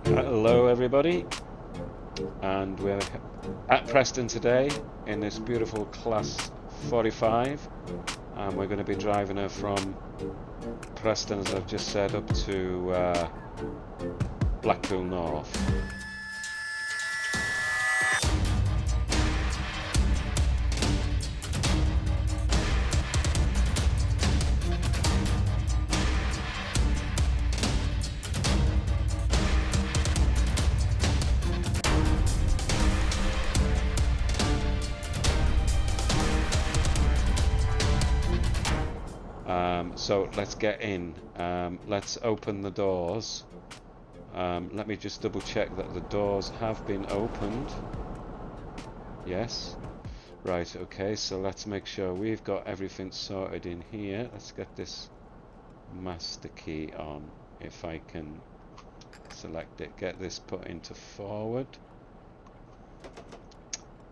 Hello everybody, and we're at Preston today in this beautiful Class 45, and we're going to be driving her from Preston, as I've just said, up to Blackpool North. So let's get in. Let's open the doors. Let me just double check that the doors have been opened. Yes. Right, okay, so let's make sure we've got everything sorted in here. Let's get this master key on, if I can select it. Get this put into forward.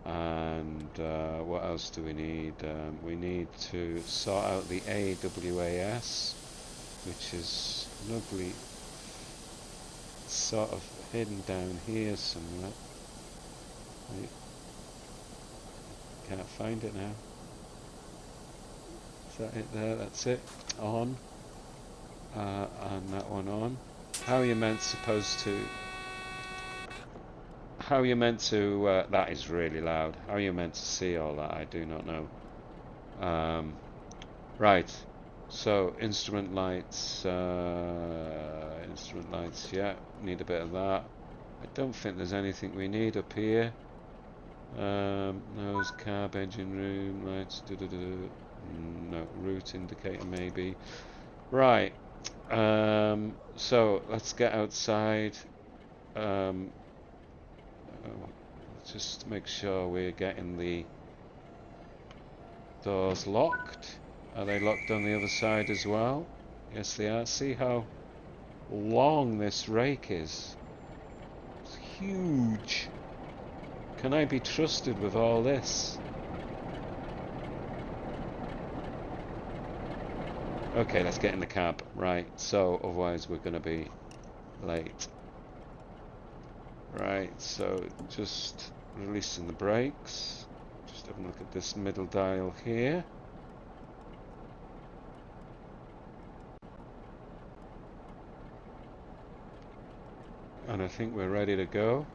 And what else do we need? We need to sort out the AWAS, which is snugly sort of hidden down here somewhere. I can't find it now. Is that it there? That's it. On. And that one on. How are you supposed to... How are you meant to... that is really loud. How are you meant to see all that? I do not know. Right. So, instrument lights, yeah, need a bit of that. I don't think there's anything we need up here. Nose, carb, engine room, lights, no, route indicator maybe. Right. So, let's get outside. Just make sure we're getting the doors locked. Are they locked on the other side as well? Yes, they are. See how long this rake is? It's huge. Can I be trusted with all this? Okay, let's get in the cab. Right, so otherwise we're going to be late. Right, so just releasing the brakes. Just have a look at this middle dial here. And I think we're ready to go.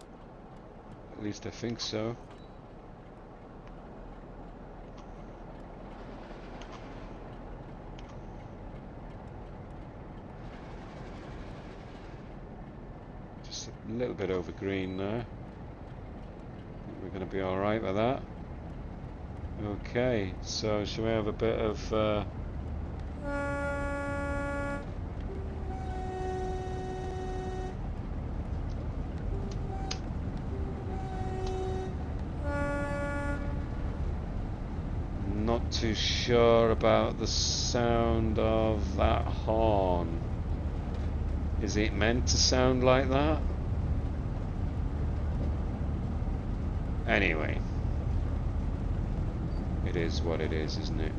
At least I think so. Just a little bit over green there. We're going to be alright with that. Okay, so shall we have a bit of... Not too sure about the sound of that horn. Is it meant to sound like that? Anyway, it is what it is, isn't it?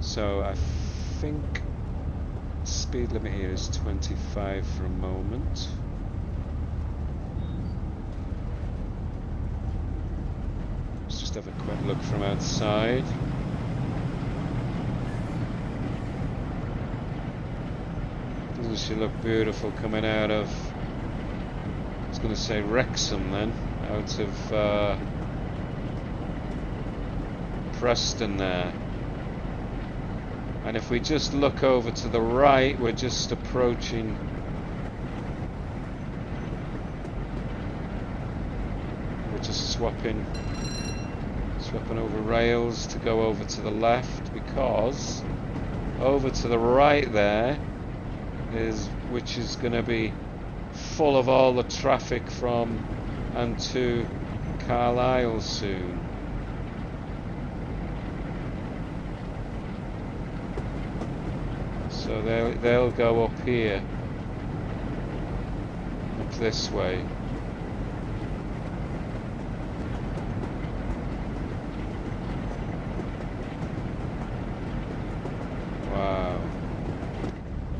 So I think speed limit here is 25 for a moment. Let's just have a quick look from outside. Doesn't she look beautiful coming out of, I was going to say Wrexham then, out of Preston there. And if we just look over to the right, we're just approaching we're just swapping over rails to go over to the left, because over to the right there is, which is going to be full of all the traffic from and to Carlisle soon. So they'll go up here, up this way.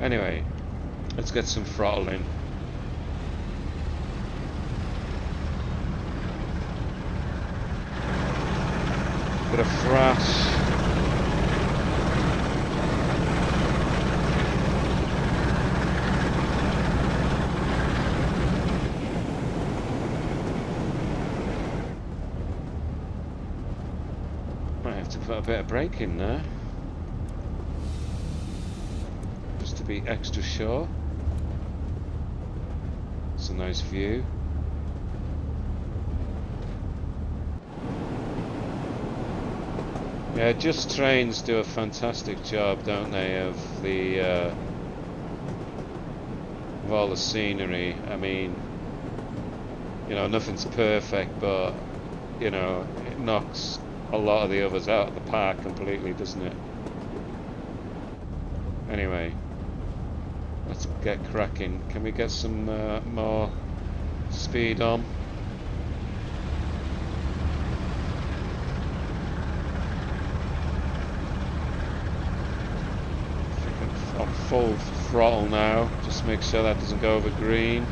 Anyway, let's get some throttle in. Bit of thrash. Might have to put a bit of brake in there, just to be extra sure. It's a nice view. Yeah, Just Trains do a fantastic job, don't they, of the of all the scenery. I mean, you know, nothing's perfect, but you know, it knocks a lot of the others out of the park completely, doesn't it? Anyway, let's get cracking. Can we get some more speed on? On full throttle now, just make sure that doesn't go over green.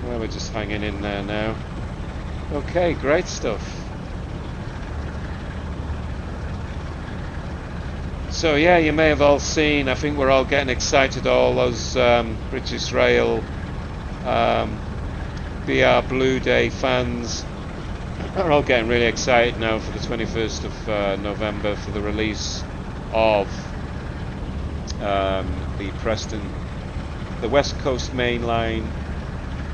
Well, we're just hanging in there now. Okay, great stuff. So yeah, you may have all seen, I think we're all getting excited, all those British Rail BR Blue Day fans are all getting really excited now for the 21st of November for the release of the Preston, the West Coast Main Line,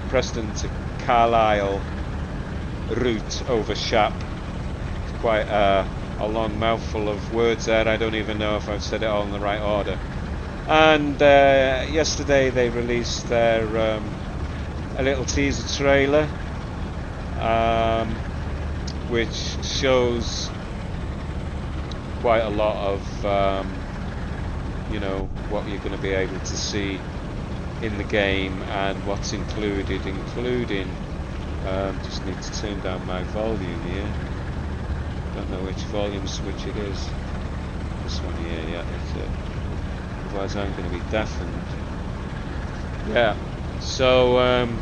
Preston to Carlisle route over Shap. It's quite a long mouthful of words there. I don't even know if I've said it all in the right order. And yesterday they released their a little teaser trailer, which shows quite a lot of you know, what you're going to be able to see in the game and what's included, including just need to turn down my volume here. Don't know which volume switch it is. This one here, yeah, that's it. Otherwise I'm going to be deafened. Yeah, so and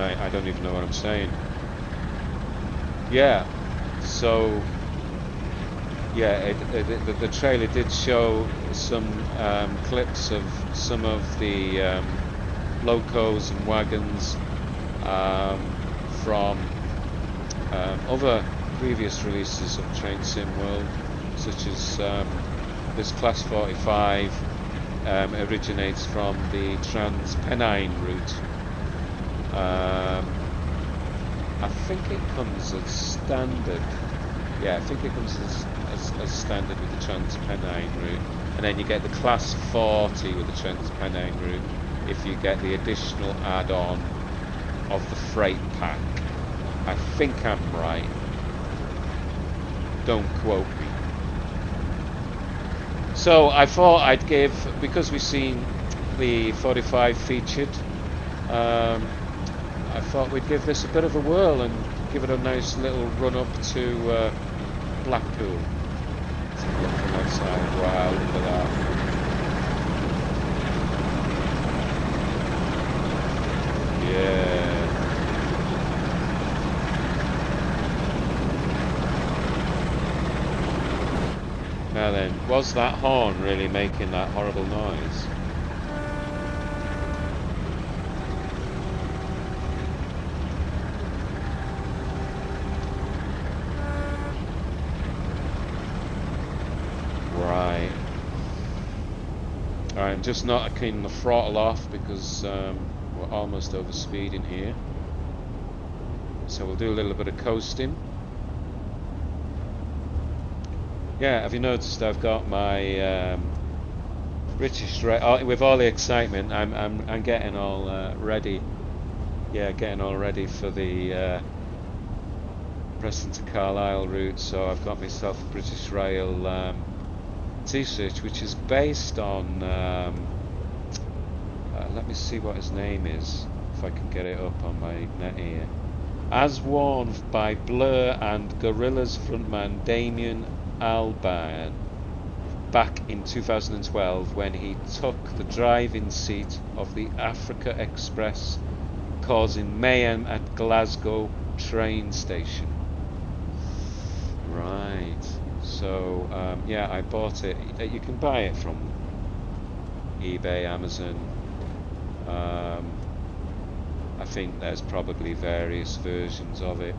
I don't even know what I'm saying. Yeah, so yeah, the trailer did show some clips of some of the locos and wagons from other previous releases of Train Sim World, such as this Class 45 originates from the Trans-Pennine route. I think it comes as standard. Yeah, I think it comes as standard with the Trans-Pennine route, and then you get the Class 40 with the Trans-Pennine route if you get the additional add-on of the freight pack. I think I'm right. Don't quote me. So I thought I'd give, because we've seen the 45 featured, I thought we'd give this a bit of a whirl and give it a nice little run up to Blackpool. Let's look from outside. Wow, look at that. Yeah. Now then, was that horn really making that horrible noise? Right. I'm just not keeping the throttle off because we're almost over speeding here. So we'll do a little bit of coasting. Yeah, have you noticed I've got my British with all the excitement? I'm getting all ready. Yeah, getting all ready for the Preston to Carlisle route. So I've got myself a British Rail T-shirt, which is based on. Let me see what his name is, if I can get it up on my net here. As worn by Blur and Gorillaz frontman Damien Albarn. back in 2012 when he took the driving seat of the Africa Express, causing mayhem at Glasgow train station. Right. So yeah, I bought it. You can buy it from eBay, Amazon. I think there's probably various versions of it.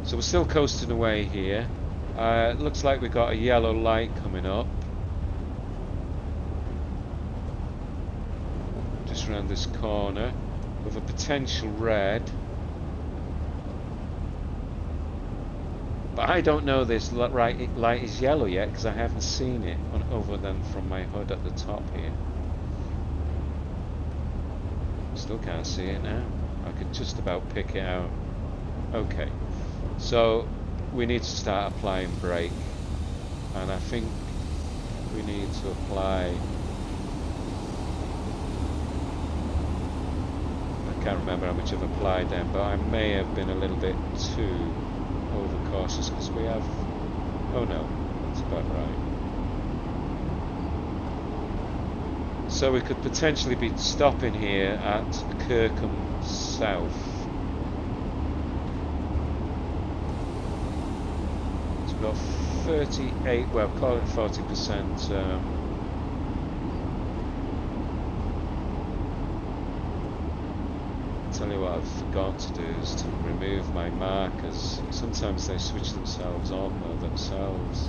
So we're still coasting away here. It looks like we've got a yellow light coming up. Just around this corner with a potential red. But I don't know this light is yellow yet because I haven't seen it over than from my HUD at the top here. Still can't see it now. I could just about pick it out. Okay, so we need to start applying brake, and I think we need to apply. I can't remember how much I've applied then, but I may have been a little bit too overcautious because we have. Oh no, that's about right. So we could potentially be stopping here at Kirkham South. It's got 38, well, call it 40%. Tell you what I've forgot to do is to remove my markers. Sometimes they switch themselves on or themselves.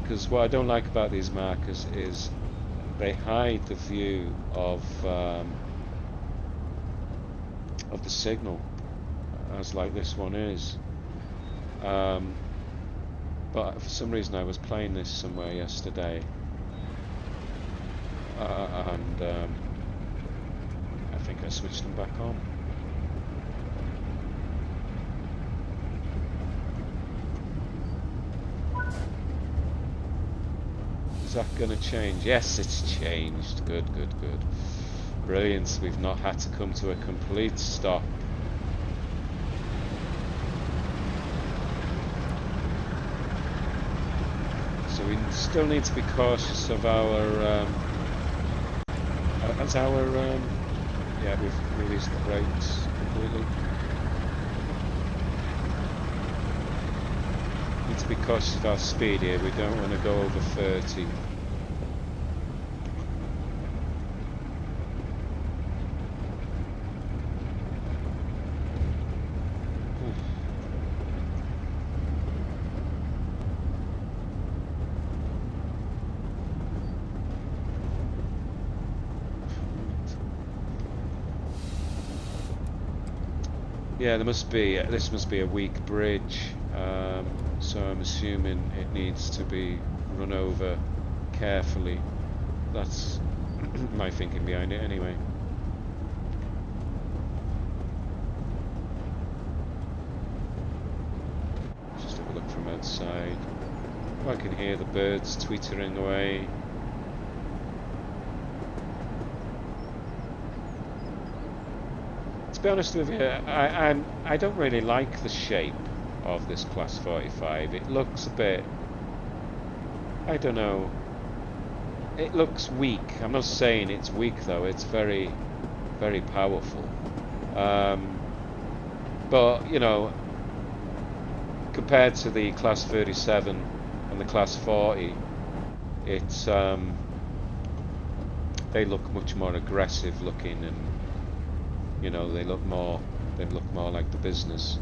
Because what I don't like about these markers is they hide the view of the signal, as like this one is. But for some reason I was playing this somewhere yesterday, and I think I switched them back on. Is that going to change? Yes, it's changed. Good, good, good. Brilliant. We've not had to come to a complete stop. So we still need to be cautious of our yeah, we've released the brakes completely. Need to be cautious of our speed here. We don't want to go over 30. Yeah, there must be. This must be a weak bridge, so I'm assuming it needs to be run over carefully. That's my thinking behind it, anyway. Just have a look from outside. I can hear the birds tweetering away. To be honest with you, I don't really like the shape of this Class 45. It looks a bit, I don't know, it looks weak. I'm not saying it's weak though, it's very, very powerful. But, you know, compared to the Class 37 and the Class 40, it's, they look much more aggressive looking, and you know, they look more like the business.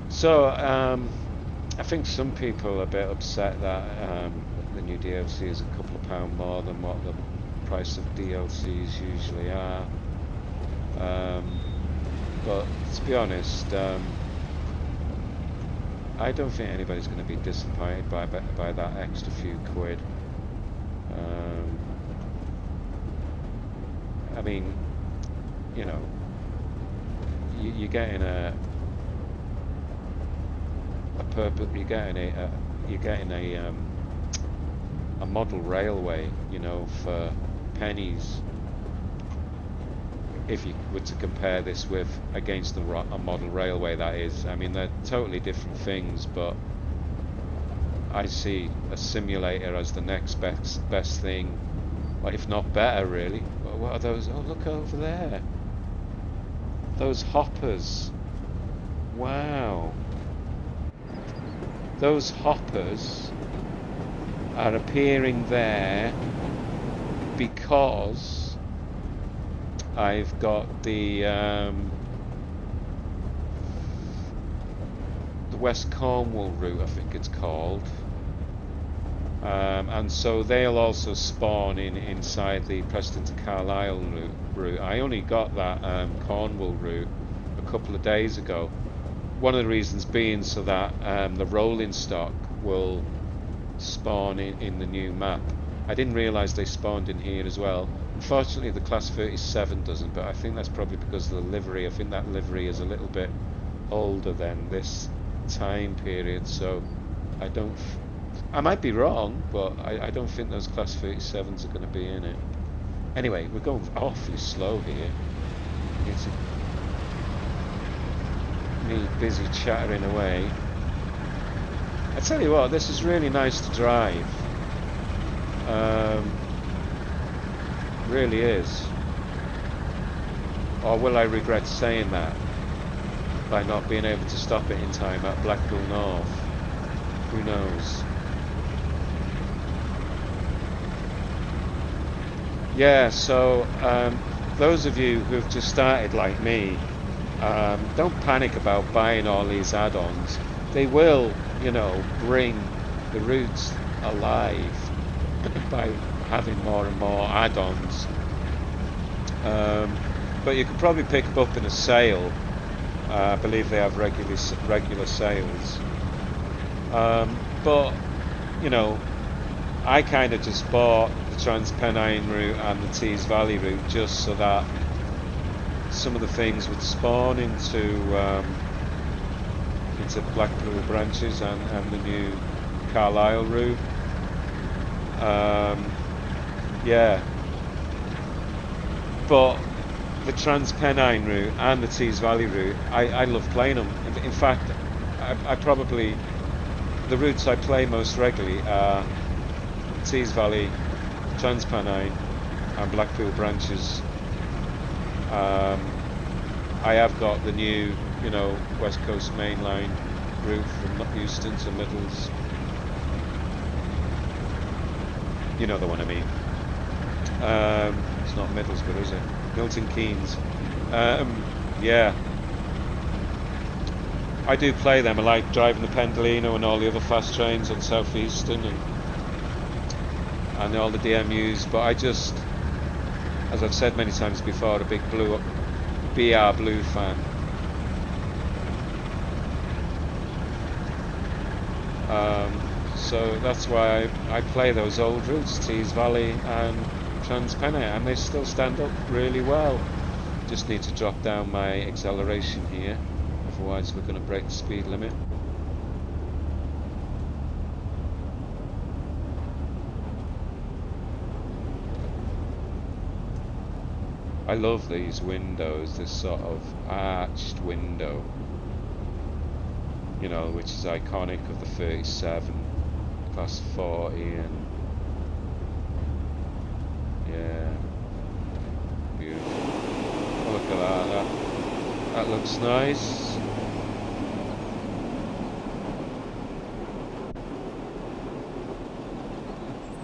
So I think some people are a bit upset that the new DLC is a couple of pound more than what the price of DLCs usually are. But to be honest, I don't think anybody's going to be disappointed by that extra few quid. I mean, you know, you're getting a you're getting a model railway, you know, for pennies. If you were to compare this with against a model railway, that is, I mean, they're totally different things, but I see a simulator as the next best thing, or if not better, really. What are those? Oh, look over there. Those hoppers. Wow. Those hoppers are appearing there because I've got the West Cornwall route, I think it's called, and so they'll also spawn inside the Preston to Carlisle route. I only got that Cornwall route a couple of days ago. One of the reasons being so that the rolling stock will spawn in the new map. I didn't realise they spawned in here as well. Unfortunately, the Class 37 doesn't, but I think that's probably because of the livery. I think that livery is a little bit older than this time period, so I might be wrong, but I don't think those Class 37s are going to be in it. Anyway, we're going awfully slow here. It's me busy chattering away. I tell you what, this is really nice to drive. Really is. Or will I regret saying that by not being able to stop it in time at Blackpool North? Who knows? Yeah, so those of you who've just started like me, don't panic about buying all these add-ons. They will, you know, bring the routes alive by having more and more add-ons. But you could probably pick them up in a sale. I believe they have regular sales. But, you know, I kind of just bought the Transpennine route and the Tees Valley route just so that some of the things would spawn into Blackpool branches and the new Carlisle route. Yeah, but the Transpennine route and the Tees Valley route, I love playing them. In fact, I probably, the routes I play most regularly are Tees Valley, Transpennine and Blackpool branches. I have got the new, you know, West Coast Main Line route from Euston to Middles. You know the one I mean. It's not Middlesbrough, is it? Milton Keynes. Yeah. I do play them. I like driving the Pendolino and all the other fast trains on South Eastern and all the DMUs, but I just, as I've said many times before, a big BR Blue fan. So that's why I play those old routes, Tees Valley and Transpennine, and they still stand up really well. Just need to drop down my acceleration here, otherwise we're going to break the speed limit. I love these windows, this sort of arched window, you know, which is iconic of the 37, Class 40, and yeah, beautiful. Oh, look at that, that looks nice.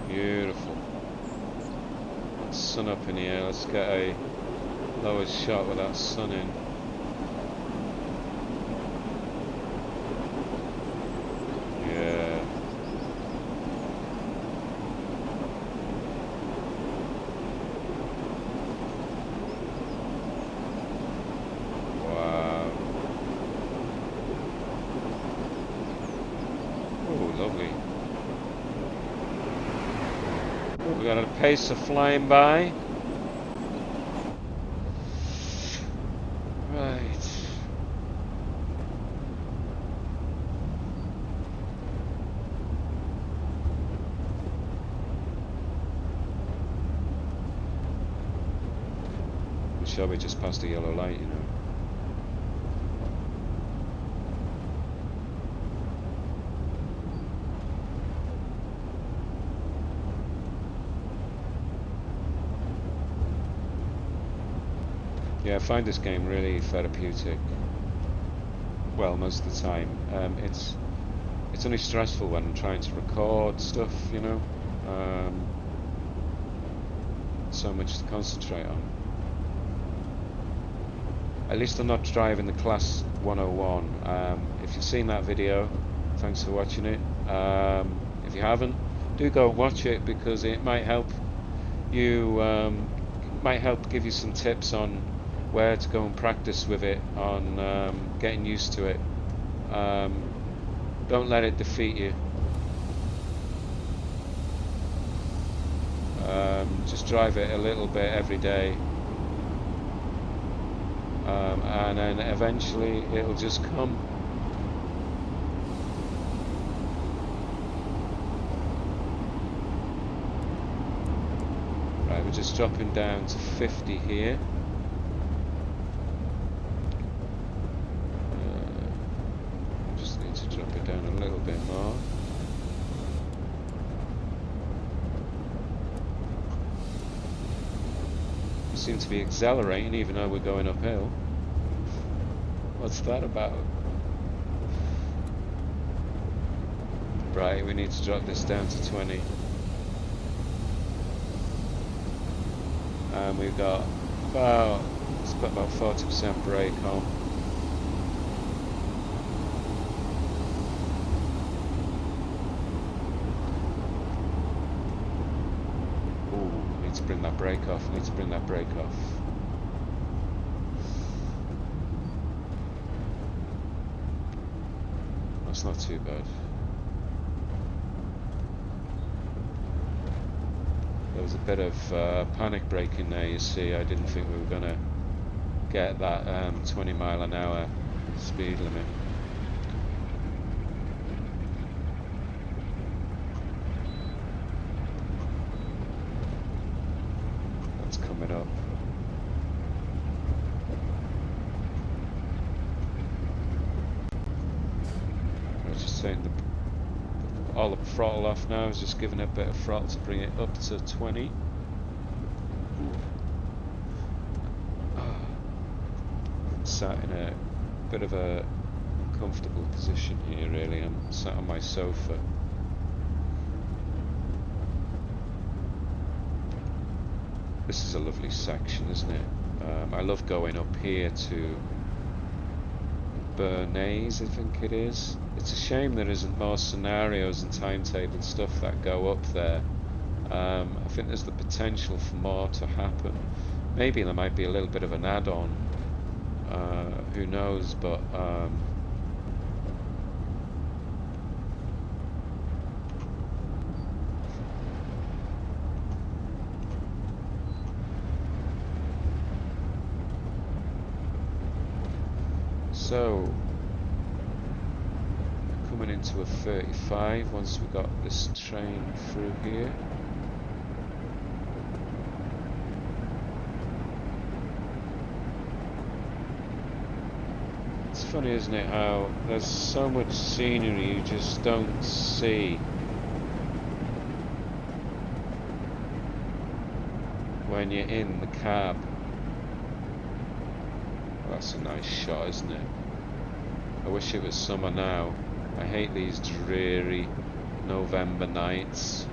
Beautiful. Sun up in here, let's get a lower shot with that sun in. Yeah. Wow. Oh, lovely. Oh, we got a pacer flying by. sure we just passed a yellow light, you know. Yeah, I find this game really therapeutic. Well, most of the time. It's only stressful when I'm trying to record stuff, you know. So much to concentrate on. At least I'm not driving the Class 101. If you've seen that video, thanks for watching it. If you haven't, do go and watch it, because it might help you. Might help give you some tips on where to go and practice with it, on getting used to it. Don't let it defeat you. Just drive it a little bit every day, and then eventually it'll just come. Right, we're just dropping down to 50 here. Just need to drop it down a little bit more. Seem to be accelerating even though we're going uphill. What's that about? Right, we need to drop this down to 20. And we've got about, let's put about 40% brake on. Bring that brake off. Need to bring that brake off. That's not too bad. There was a bit of panic braking there, you see. I didn't think we were going to get that 20 mile an hour speed limit. Up. I was just saying all the throttle off now. I was just giving it a bit of throttle to bring it up to 20. I'm sat in a bit of a comfortable position here, really. I'm sat on my sofa. This is a lovely section, isn't it? I love going up here to Bernays, I think it is. It's a shame there isn't more scenarios and timetable stuff that go up there. I think there's the potential for more to happen. Maybe there might be a little bit of an add-on. Who knows, but so, coming into a 35 once we got this train through here. It's funny, isn't it, how there's so much scenery you just don't see when you're in the cab. That's a nice shot, isn't it? I wish it was summer now. I hate these dreary November nights.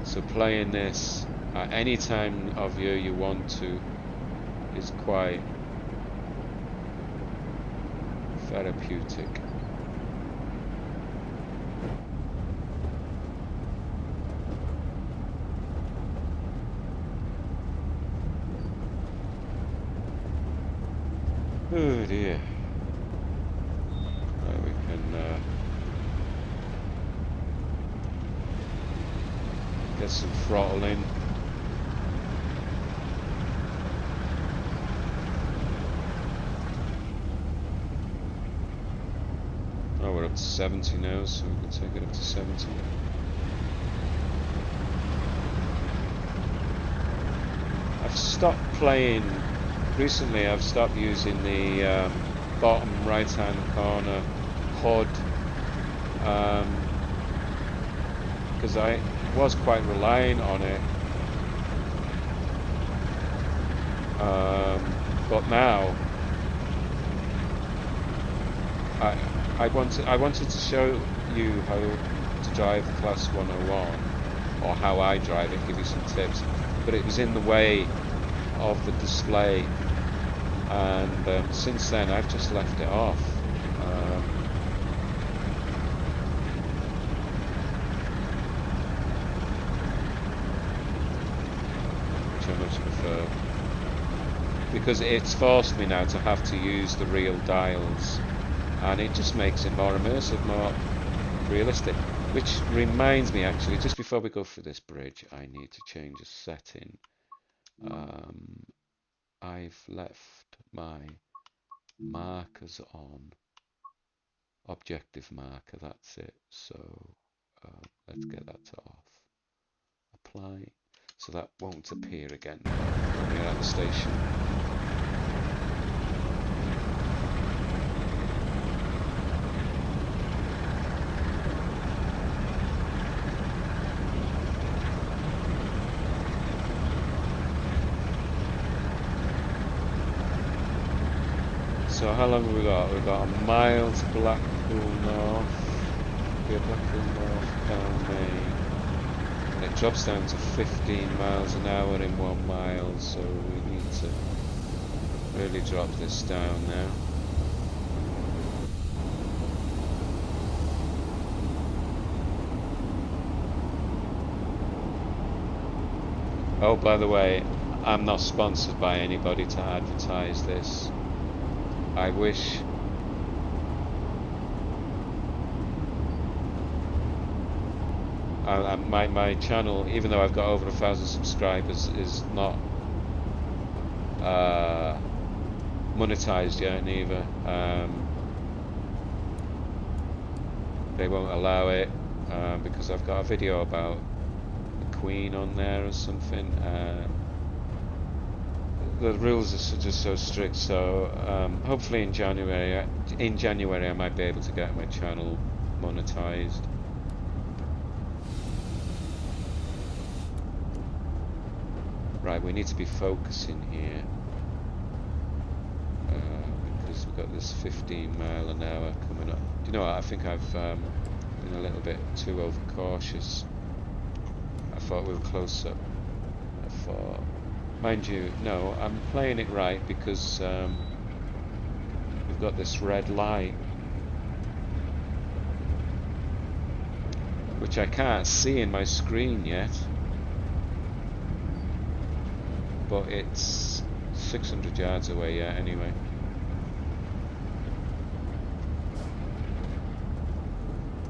So playing this at any time of year you want to is quite therapeutic. Oh dear. Right, we can get some throttle in. Oh, we're up to 70 now, so we can take it up to 70. I I've stopped playing. Recently I've stopped using the bottom right hand corner HUD because I was quite reliant on it, but now I wanted to show you how to drive the Class 101, or how I drive it, give you some tips, but it was in the way of the display, and since then I've just left it off. Which I much prefer, because it's forced me now to have to use the real dials, and it just makes it more immersive, more realistic. Which reminds me, actually, just before we go through this bridge, I need to change a setting. I've left my markers on objective marker, that's it. So let's get that to off. Apply, so that won't appear again when you're at the station. So how long have we got? We've got a mile to Blackpool North. We're Blackpool North, down Main. And it drops down to 15 miles an hour in 1 mile, so we need to really drop this down now. Oh, by the way, I'm not sponsored by anybody to advertise this. I wish. My channel, even though I've got over 1,000 subscribers, is not monetized yet neither. They won't allow it because I've got a video about the Queen on there or something. The rules are just so strict, so hopefully in January I might be able to get my channel monetized. Right, we need to be focusing here because we've got this 15 mile an hour coming up. Do you know what? I think I've been a little bit too overcautious. I thought we were close up. I thought. Mind you, no, I'm playing it right because we've got this red light, which I can't see in my screen yet, but it's 600 yards away yet anyway.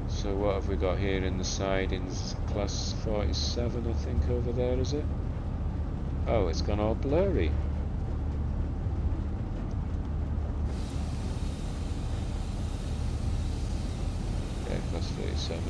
So what have we got here in the sidings? Class 47 I think over there, is it? Oh, it's gone all blurry. Yeah, class 37.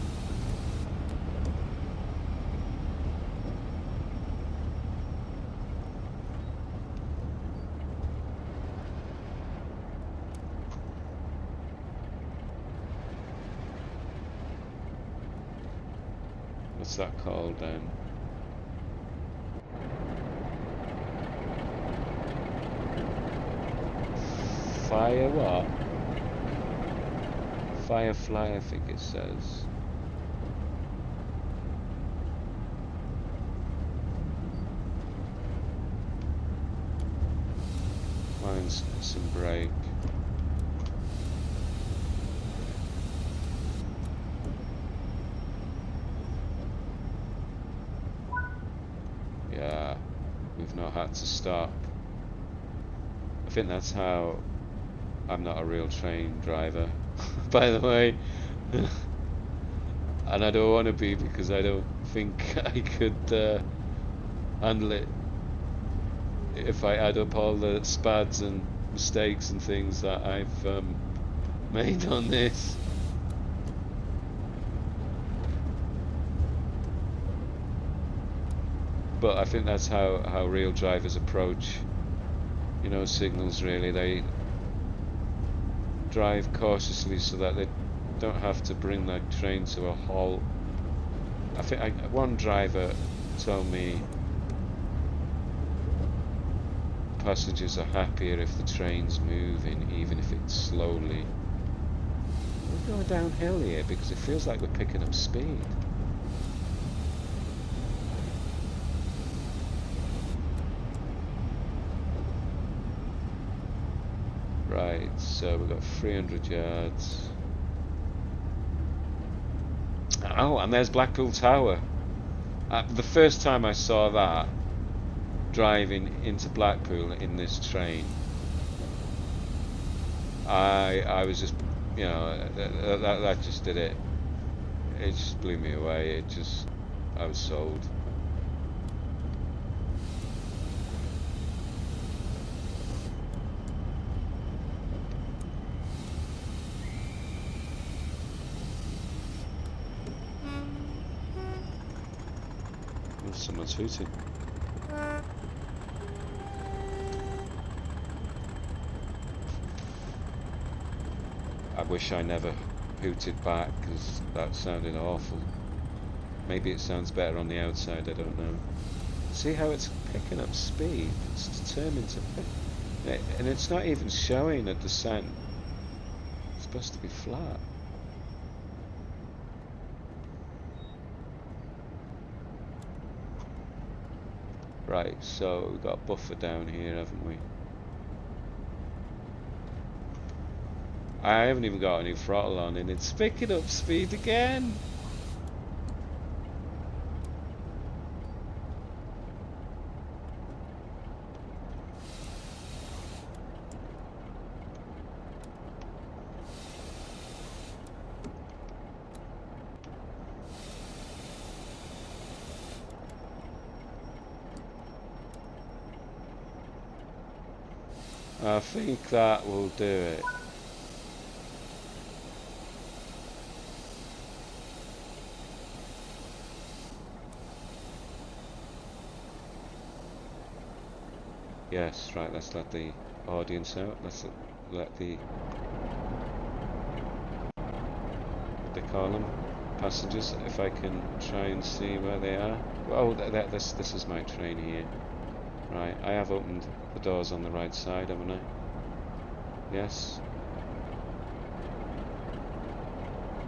What's that called then? Fire what? Firefly, I think it says. Mine's some brake. Yeah, we've not had to stop. I think that's how I'm not a real train driver, by the way. And I don't want to be because I don't think I could handle it if I add up all the spads and mistakes and things that I've made on this. But I think that's how real drivers approach, you know, signals. Really, they drive cautiously so that they don't have to bring their train to a halt. I think one driver told me passengers are happier if the train's moving, even if it's slowly. We're going downhill here because it feels like we're picking up speed. Right, so we've got 300 yards. Oh, and there's Blackpool Tower. The first time I saw that, driving into Blackpool in this train, I was just, you know, that just did it. It just blew me away. I was sold. Oh, someone's hooting. I wish I never hooted back because that sounded awful. Maybe it sounds better on the outside, I don't know. See how it's picking up speed? It's determined to pick. And it's not even showing a descent. It's supposed to be flat. Right, so we've got a buffer down here, haven't we? I haven't even got any throttle on and it's picking up speed again. I think that will do it. Yes, right, let's let the audience out. Let's let the, what they call them, passengers, if I can try and see where they are. Oh, this is my train here. Right, I have opened the doors on the right side, haven't I? Yes.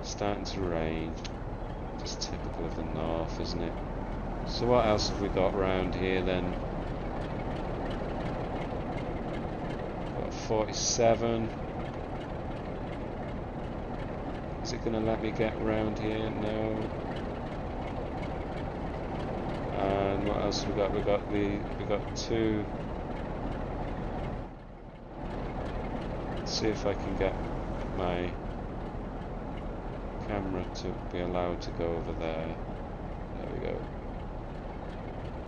Starting to rain. Just typical of the north, isn't it? So what else have we got round here then? Got 47. Is it going to let me get round here? No. And what else have we got? We got two. Let's see if I can get my camera to be allowed to go over there. There we go.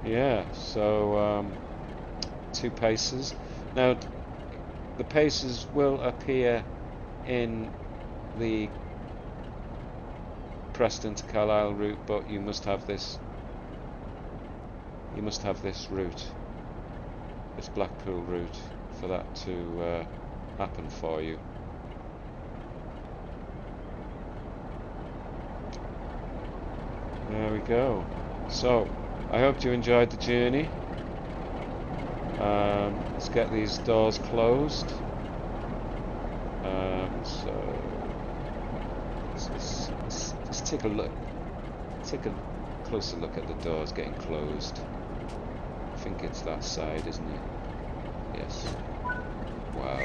Yeah, so 2 paces. Now the paces will appear in the Preston to Carlisle route, but you must have this. You must have this route, this Blackpool route, for that to happen for you. There we go. So, I hope you enjoyed the journey. Let's get these doors closed. So, let's take a look. Take a closer look at the doors getting closed. I think it's that side, isn't it? Yes. Wow.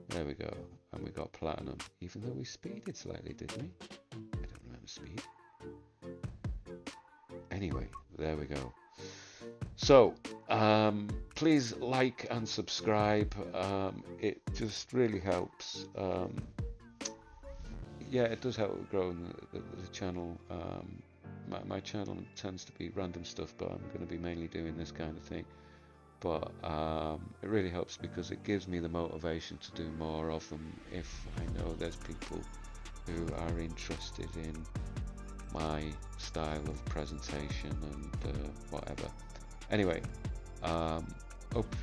There we go. And we got platinum. Even though we speeded slightly, didn't we? I don't remember speed. Anyway, there we go. So, please like and subscribe. It just really helps. Yeah, it does help grow the channel. My channel tends to be random stuff, but I'm going to be mainly doing this kind of thing. But it really helps because it gives me the motivation to do more of them if I know there's people who are interested in my style of presentation and whatever. Anyway, hope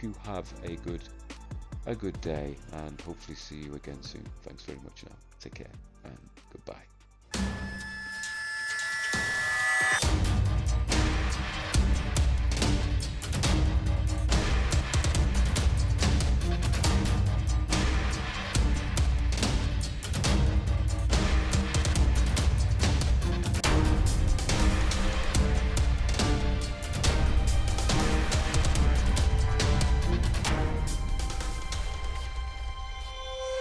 you have a good day, and hopefully see you again soon. Thanks very much now. Take care and goodbye.